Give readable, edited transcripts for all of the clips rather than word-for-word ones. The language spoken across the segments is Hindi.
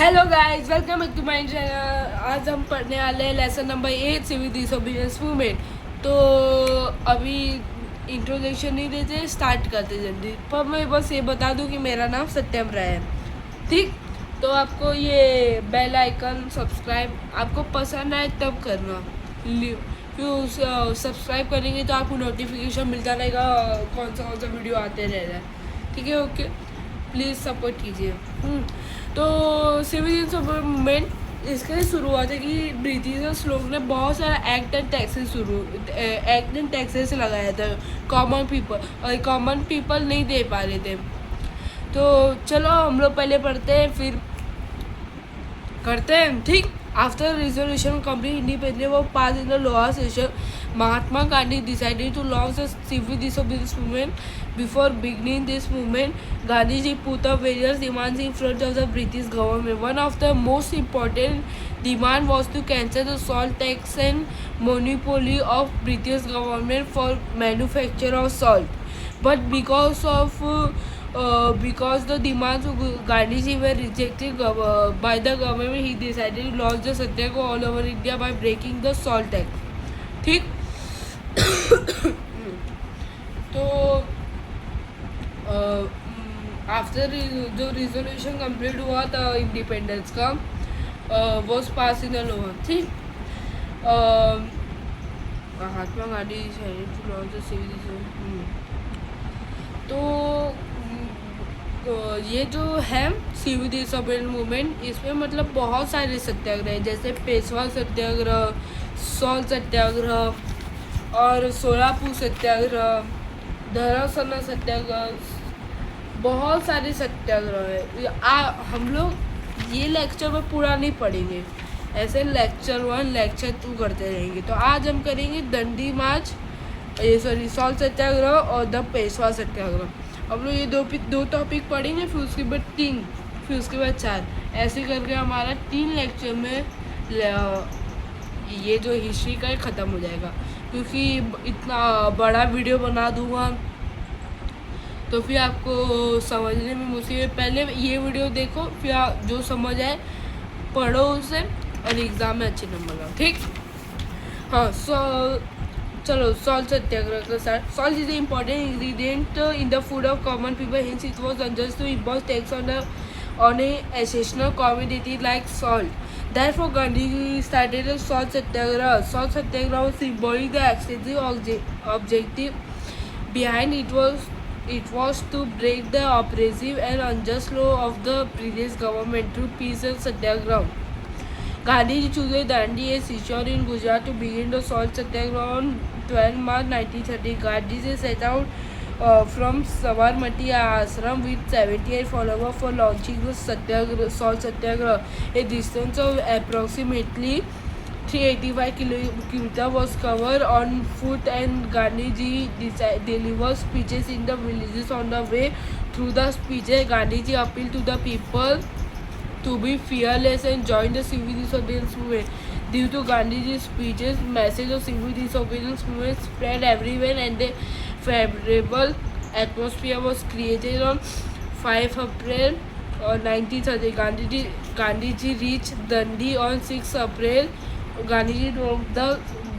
Hello guys, welcome back to my channel. आज हम पढ़ने वाले हैं lesson number 8 civil disobedience movement. तो अभी इंट्रोडक्शन नहीं देते, स्टार्ट करते जल्दी। पर मैं बस ये बता दूं कि मेरा नाम सत्यम राय है, ठीक। तो आपको ये बेल आइकन सब्सक्राइब आपको पसंद आए तब करना, फिर सब्सक्राइब करेंगे तो आपको नोटिफिकेशन मिलता रहेगा कौन सा वीडियो आते रह रहा है, ठीक है। ओके, प्लीज़ सपोर्ट कीजिए। तो सिविल मूवमेंट इसके शुरू हुआ था कि ब्रिटिशर्स लोग ने बहुत सारा एक्ट एंड टैक्सेस लगाया था कॉमन पीपल, और कॉमन पीपल नहीं दे पा रहे थे। तो चलो हम लोग पहले पढ़ते हैं फिर करते हैं, ठीक। आफ्टर रिजोल्यूशन कंप्लीट इंडिपेंडेंस वो pass in the lower session, Mahatma Gandhi decided to launch a civil disobedience movement. Before beginning this movement, Gandhiji put up various demands in front of the British government. One of the most important demand was to cancel the salt tax and monopoly of British government for manufacture of salt. But because the demands of Gandhiji were rejected by the government, he decided to launch the satyagraha all over India by breaking the salt tax. ठीक। तो आफ्टर जो रिजोल्यूशन कंप्लीट हुआ था इंडिपेंडेंस का, वो पास इन द लोअर, ठीक। महात्मा गांधी तो ये जो है सिविल डिसोबीडियंस मूवमेंट, इसमें मतलब बहुत सारे सत्याग्रह जैसे पेशवा सत्याग्रह, सॉल्ट सत्याग्रह और सोलापुर सत्याग्रह, धरमशाला सत्याग्रह, बहुत सारे सत्याग्रह है। हम लोग ये लेक्चर में पूरा नहीं पढ़ेंगे, ऐसे लेक्चर 1 लेक्चर 2 करते रहेंगे। तो आज हम करेंगे दंडी मार्च, सॉल्ट सत्याग्रह और द पेशवा सत्याग्रह। हम लोग ये दो टॉपिक पढ़ेंगे, फिर उसके बाद 3, फिर उसके बाद 4, ऐसे करके हमारा 3 लेक्चर में ये जो हिस्ट्री का ख़त्म हो जाएगा। क्योंकि इतना बड़ा वीडियो बना दूँगा तो फिर आपको समझने में मुश्किल। पहले ये वीडियो देखो, फिर जो समझ आए पढ़ो उसे और एग्ज़ाम में अच्छे नंबर लाओ, ठीक। हाँ, चलो सॉल्ट सत्याग्रह का start. Salt is the important ingredient in the food of common people, hints it was unjust to impose tax on a essential commodity like salt. Therefore, Gandhi started a salt satyagraha. Salt satyagraha was symbolic the extensive objective behind it was to break the oppressive and unjust law of the British government through peaceful satyagraha. Gandhiji chose Dandi, a seashore in Gujarat, to begin the salt satyagraha on 12 March 1930. Gandhiji set out from Sabarmati Ashram with 78 followers for launching the salt satyagraha. A distance of approximately 385 kilometers was covered on foot, and Gandhiji delivered speeches in the villages on the way. Through the speeches, Gandhiji appealed to the people to be fearless and join the civil disobedience movement. Due to Gandhiji's speeches, message of civil disobedience movement spread everywhere, and a favorable atmosphere was created. On 5 April 1930, Gandhiji reached Dandi. On 6 April, Gandhiji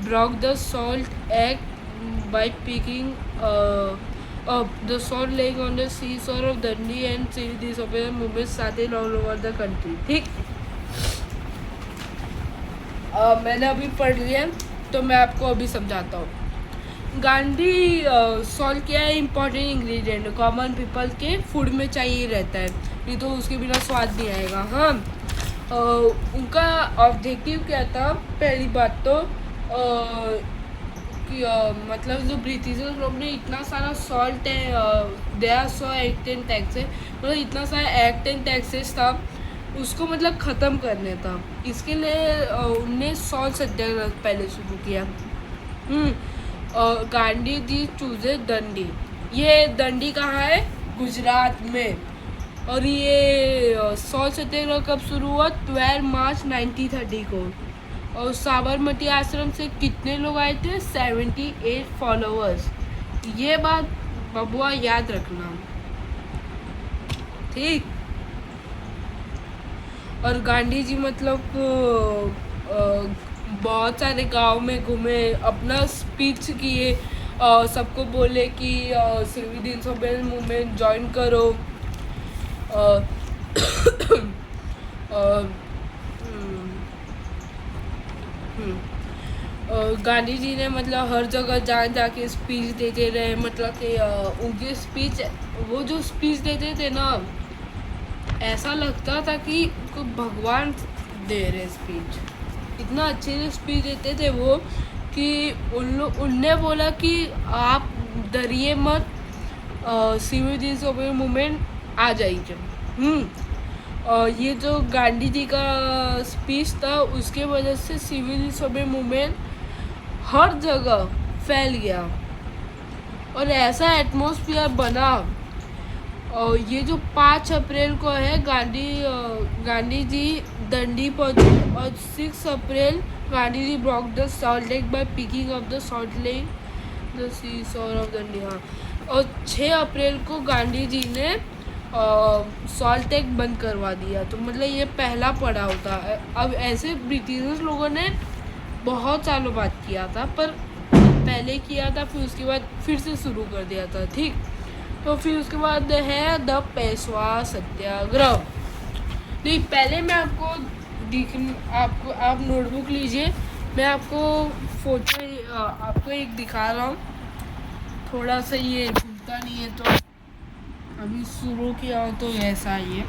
broke the Salt Act by picking up the salt laying on the seashore of Dundee, and civil disobedience movement started all over the country, ठीक। मैंने अभी पढ़ लिया तो मैं आपको अभी समझाता हूँ। गांधी सॉल्ट क्या है, इम्पॉर्टेंट इंग्रेडिएंट कॉमन पीपल के फूड में चाहिए रहता है, नहीं तो उसके बिना स्वाद नहीं आएगा। हाँ, उनका ऑब्जेक्टिव क्या था, पहली बात तो कि मतलब जो ब्रिटिशर्स लोग ने इतना सारा सॉल्ट है, there so act and taxes, मतलब इतना सारा एक्ट एंड टैक्सेस था, उसको मतलब ख़त्म करने था। इसके लिए उनने सॉल्ट सत्याग्रह पहले शुरू किया। गांधी जी चूजे दंडी। ये दंडी कहाँ है, गुजरात में। और ये सॉल्ट सत्याग्रह कब शुरू हुआ, 12 मार्च 1930 को। और साबरमती आश्रम से कितने लोग आए थे, 78 फॉलोअर्स। ये बात बबुआ याद रखना, ठीक। और गांधी जी मतलब बहुत सारे गांव में घूमे, अपना स्पीच किए, सबको बोले कि सिविल डिसोबीडियंस मूवमेंट ज्वाइन करो। अ, अ, हम्म, हम्म, गांधी जी ने मतलब हर जगह जा जाके स्पीच देते रहे, मतलब कि उनकी स्पीच, वो जो स्पीच देते थे ना, ऐसा लगता था कि उनको भगवान दे रहे स्पीच। इतना अच्छे से स्पीच देते थे वो कि उनने बोला कि आप डरिए मत, सिविल डिसोबीडियंस मूवमेंट आ जाएगी। ये जो गांधी जी का स्पीच था, उसके वजह से सिविल डिसोबीडियंस मूवमेंट हर जगह फैल गया और ऐसा एटमॉस्फेयर बना। और ये जो 5 अप्रैल को है, गांधी जी दंडी पहुंचे, और 6 अप्रैल Gandhi ji broke the salt law by picking of the salt law the sea shore of दंडी। हाँ, और 6 अप्रैल को गांधी जी ने सॉल्ट लेक बंद करवा दिया। तो मतलब ये पहला पड़ाव था। अब ऐसे ब्रिटिश लोगों ने बहुत सालों बाद किया था, पर पहले किया था, फिर उसके बाद फिर से शुरू कर दिया था। ठीक, तो फिर उसके बाद है द पेशवा सत्याग्रह। नहीं, पहले मैं आपको आप नोटबुक लीजिए, मैं आपको फोटो आपको एक दिखा रहा हूँ। थोड़ा सा ये खुलता नहीं है, तो अभी शुरू किया हो तो ऐसा ही है,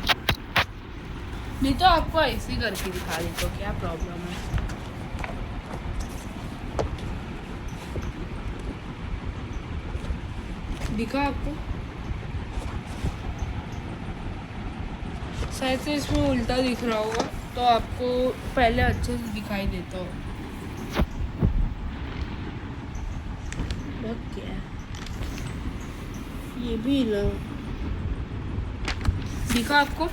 नहीं तो आपको ऐसे ही करके दिखा देता हूँ, क्या प्रॉब्लम है। दिखा आपको? शायद से इसमें उल्टा दिख रहा होगा, तो आपको पहले अच्छे से दिखाई देता हो। क्या ये भी दिखा आपको?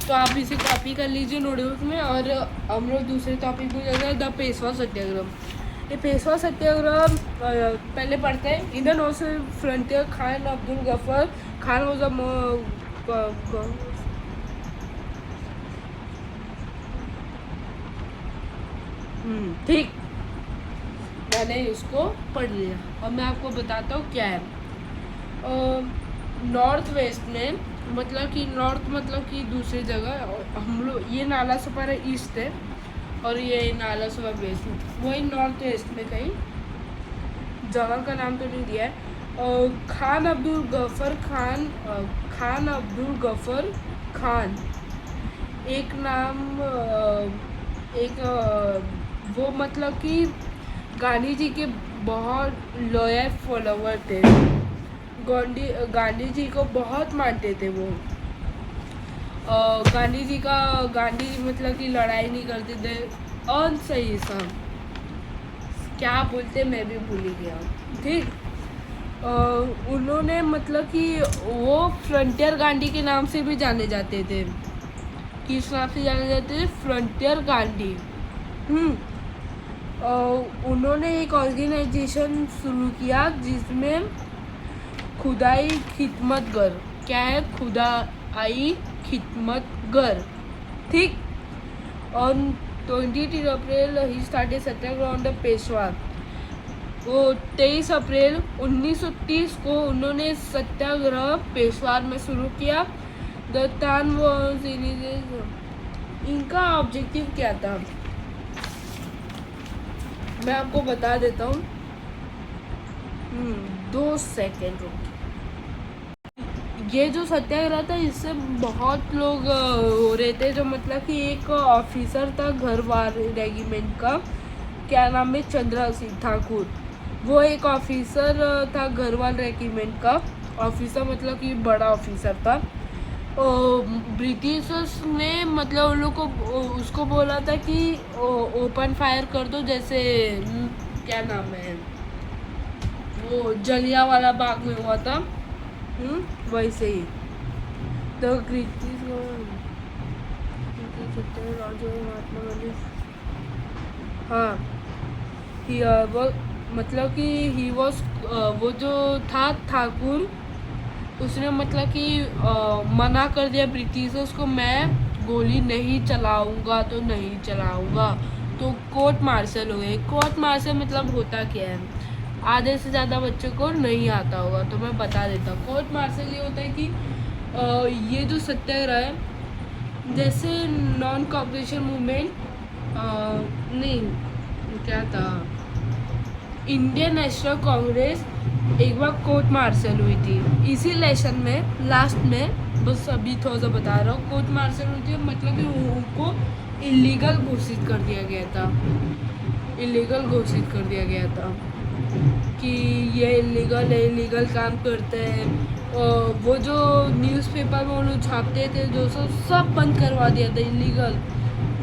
तो आप इसे कॉपी कर लीजिए नोटबुक में, और हम लोग दूसरे टॉपिक में जाते हैं, द पेशवा सत्याग्रह। ये पेशवा सत्याग्रह पहले पढ़ते हैं। In the north frontier, Khan Abdul Gruffudd Khan was ठीक, मैंने इसको पढ़ लिया। और मैं आपको बताता हूँ क्या है। नॉर्थ वेस्ट में, मतलब कि नॉर्थ मतलब कि दूसरी जगह, हम लोग ये नाला सपारा ईस्ट है और ये नाला सपारा वेस्ट में, वही नॉर्थ वेस्ट में कहीं, जगह का नाम तो नहीं दिया है। खान अब्दुल गफर खान एक नाम, वो मतलब कि गांधी जी के बहुत लॉयल फॉलोवर थे। गांधी जी को बहुत मानते थे वो। गांधी जी मतलब कि लड़ाई नहीं करते थे, और सही सब क्या बोलते मैं भी भूल ही गया। ठीक, उन्होंने मतलब कि वो फ्रंटियर गांधी के नाम से भी जाने जाते थे। किस नाम से जाने जाते थे? फ्रंटियर गांधी। उन्होंने एक ऑर्गेनाइजेशन शुरू किया जिसमें खुदाई खिदमतगर, क्या है? खुदाई खिदमतगर। ठीक, on 23 April he started Satyagraha on the Peshwa. वो 23 अप्रैल 1930 को उन्होंने सत्याग्रह पेशवार में शुरू किया। द तान वाज इनका ऑब्जेक्टिव क्या था, मैं आपको बता देता हूँ। 2 सेकेंड रुक। ये जो सत्याग्रह था, इससे बहुत लोग हो रहे थे, जो मतलब कि एक ऑफिसर था घरवार रेजिमेंट का, क्या नाम है? चंद्रा सिंह ठाकुर। वो एक ऑफिसर था घरवाल रेजिमेंट का, ऑफिसर मतलब कि बड़ा ऑफिसर था। ब्रिटिशर्स ने मतलब उन लोग को उसको बोला था कि ओपन फायर कर दो, जैसे क्या नाम है वो जलियांवाला बाग में हुआ था, वैसे ही। तो ब्रिटिश महात्मा गांधी, हाँ, वो मतलब कि ही वॉज, वो जो था ठाकुर, उसने मतलब कि मना कर दिया ब्रिटिशर्स को, मैं गोली नहीं चलाऊंगा तो नहीं चलाऊंगा। तो कोर्ट मार्शल हो गए। कोर्ट मार्शल मतलब होता क्या है, आधे से ज़्यादा बच्चों को नहीं आता होगा तो मैं बता देता हूँ। कोर्ट मार्शल ये होता है कि ये जो सत्याग्रह है, जैसे नॉन कॉपरेशन मूवमेंट, नहीं क्या था, इंडियन नेशनल कांग्रेस एक बार कोर्ट मार्शल हुई थी इसी इलेक्शन में लास्ट में, बस अभी थोड़ा सा बता रहा हूँ। कोर्ट मार्शल हुई थी मतलब कि उनको इलीगल घोषित कर दिया गया था, इलीगल घोषित कर दिया गया था कि ये इलीगल है, इलीगल काम करते हैं। और वो जो न्यूज़पेपर में वो लोग छापते थे जो सब बंद करवा दिया था, इलीगल।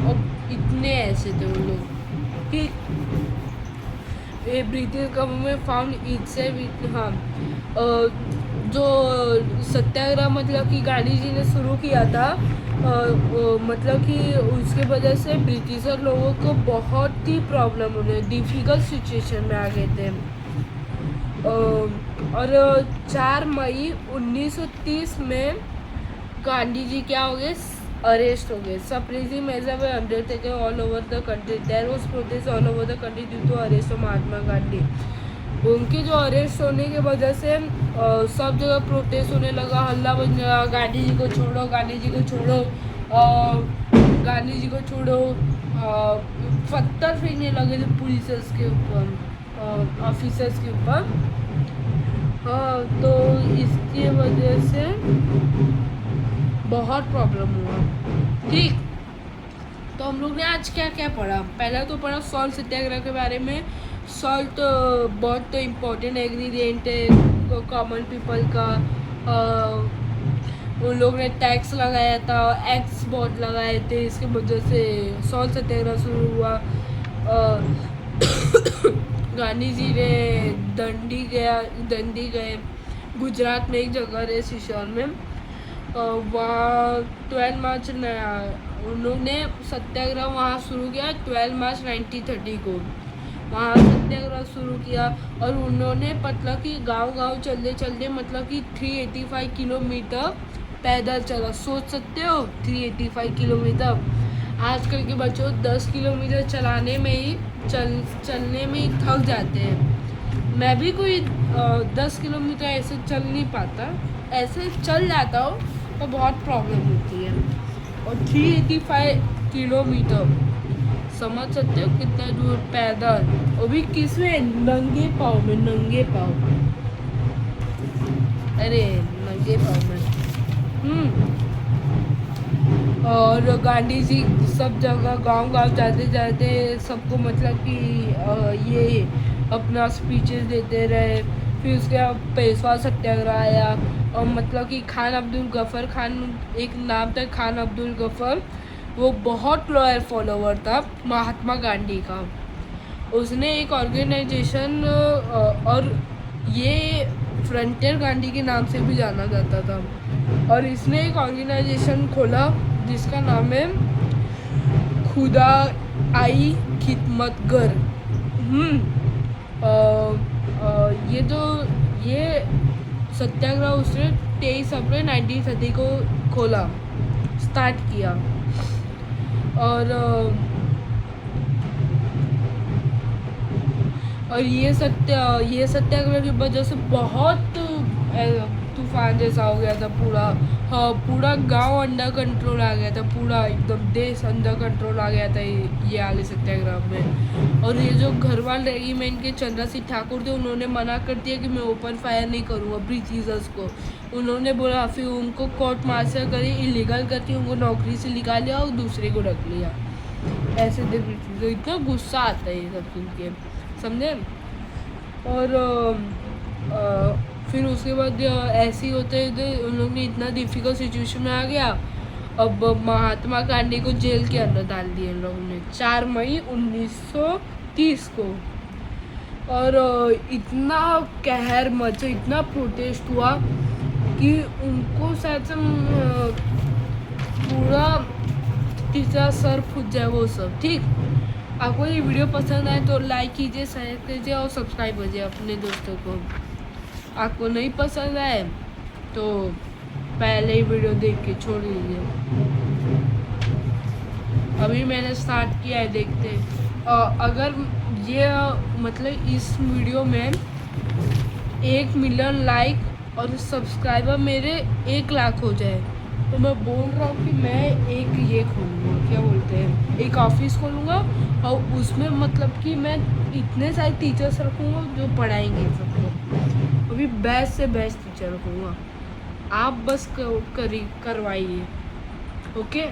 और इतने ऐसे थे वो लोग कि ये ब्रिटिश गवर्नमेंट फाउंड इटसेल्फ, हाँ, जो सत्याग्रह मतलब कि गांधी जी ने शुरू किया था, मतलब कि उसके वजह से ब्रिटिशर लोगों को बहुत ही प्रॉब्लम होने, डिफ़िकल्ट सिचुएशन में आ गए थे। और 4 मई 1930 में गांधी जी क्या हो गए, अरेस्ट हो गए। Suppressive measure were undertaken all over the country, there was protest all over the country due to arrest of Mahatma Gandhi. उनके जो अरेस्ट होने की वजह से सब जगह प्रोटेस्ट होने लगा, हल्ला बन गया, गांधी जी को छोड़ो, गांधी जी को छोड़ो, गांधी जी को छोड़ो। पत्थर फेंकने लगे थे पुलिस के ऊपर, ऑफिसर्स के ऊपर। हाँ, तो इसकी वजह से बहुत प्रॉब्लम हुआ। ठीक, तो हम लोग ने आज क्या क्या पढ़ा, पहला तो पढ़ा सॉल्ट सत्याग्रह के बारे में। सॉल्ट बहुत इम्पोर्टेंट एग्रीडियंट है कॉमन पीपल का। उन लोग ने टैक्स लगाया था, एक्स बहुत लगाए थे, इसकी वजह से सॉल्ट सत्याग्रह शुरू हुआ। गांधी जी ने दंडी गए गुजरात में एक जगह है सिशोर में, वहाँ 12 मार्च उन्होंने सत्याग्रह वहाँ शुरू किया। 12 मार्च 1930 को वहाँ सत्याग्रह शुरू किया। और उन्होंने मतलब कि गांव-गांव चलते मतलब कि 385 किलोमीटर पैदल चला। सोच सकते हो 385 किलोमीटर। आजकल के बच्चों 10 किलोमीटर चलने में ही थक जाते हैं। मैं भी कोई 10 किलोमीटर ऐसे चल नहीं पाता, ऐसे चल जाता हूँ तो बहुत प्रॉब्लम होती है। और 385 किलोमीटर समझ सकते हो कितना दूर पैदल, वो भी किसमें, नंगे पाँव में, नंगे पाँव, अरे नंगे पाँव में। और गांधी जी सब जगह गांव-गांव जाते सबको मतलब कि ये अपना स्पीचेस देते रहे। फिर उसके बाद पेशवा सत्याग्रह आया, और मतलब कि खान अब्दुल गफ़र खान, एक नाम था खान अब्दुल गफ़र, वो बहुत लॉयल फॉलोवर था महात्मा गांधी का। उसने एक ऑर्गेनाइजेशन, और ये फ्रंटियर गांधी के नाम से भी जाना जाता था, और इसने एक ऑर्गेनाइजेशन खोला जिसका नाम है खुदा आई खिदमतगर। ये सत्याग्रह उसने 23 अप्रैल 1930 को खोला, स्टार्ट किया। और ये सत्याग्रह की वजह से बहुत तूफान जैसा हो गया था पूरा। हाँ, पूरा गांव अंडर कंट्रोल आ गया था, पूरा एकदम देश अंडर कंट्रोल आ गया था ये वाले सत्याग्रह में। और ये जो घरवाल रेजिमेंट के चंद्र सिंह ठाकुर थे, उन्होंने मना कर दिया कि मैं ओपन फायर नहीं करूँगा ब्रिटिशर्स को। उन्होंने बोला, फिर उनको कोर्ट मार्शल करी, इलीगल करके उनको नौकरी से निकाल लिया और दूसरे को रख लिया। ऐसे ब्रिटिश इतना गुस्सा आता है ये सब सुन के, समझे। और फिर उसके बाद ऐसे ही होते उन लोग ने इतना डिफ़िकल्ट सिचुएशन में आ गया। अब महात्मा गांधी को जेल के अंदर डाल दिया इन लोगों ने 4 मई 1930 को। और इतना कहर मचा, इतना प्रोटेस्ट हुआ कि उनको शायद से पूरा तीसरा सर फूट जाए वो सब। ठीक, आपको ये वीडियो पसंद आए तो लाइक कीजिए, शेयर कीजिए और सब्सक्राइब कीजिए अपने दोस्तों को। आपको नहीं पसंद आए तो पहले ही वीडियो देख के छोड़ दीजिए। अभी मैंने स्टार्ट किया है, देखते हैं। अगर ये मतलब इस वीडियो में 1 मिलियन लाइक और सब्सक्राइबर मेरे 1 लाख हो जाए तो मैं बोल रहा हूँ कि मैं एक ये खोलूँगा, क्या बोलते हैं, एक ऑफिस खोलूँगा और उसमें मतलब कि मैं इतने सारे टीचर्स रखूँगा जो पढ़ाएंगे सबको। अभी बेस्ट से बेस्ट टीचर रखूँगा, आप बस करवाइए। ओके।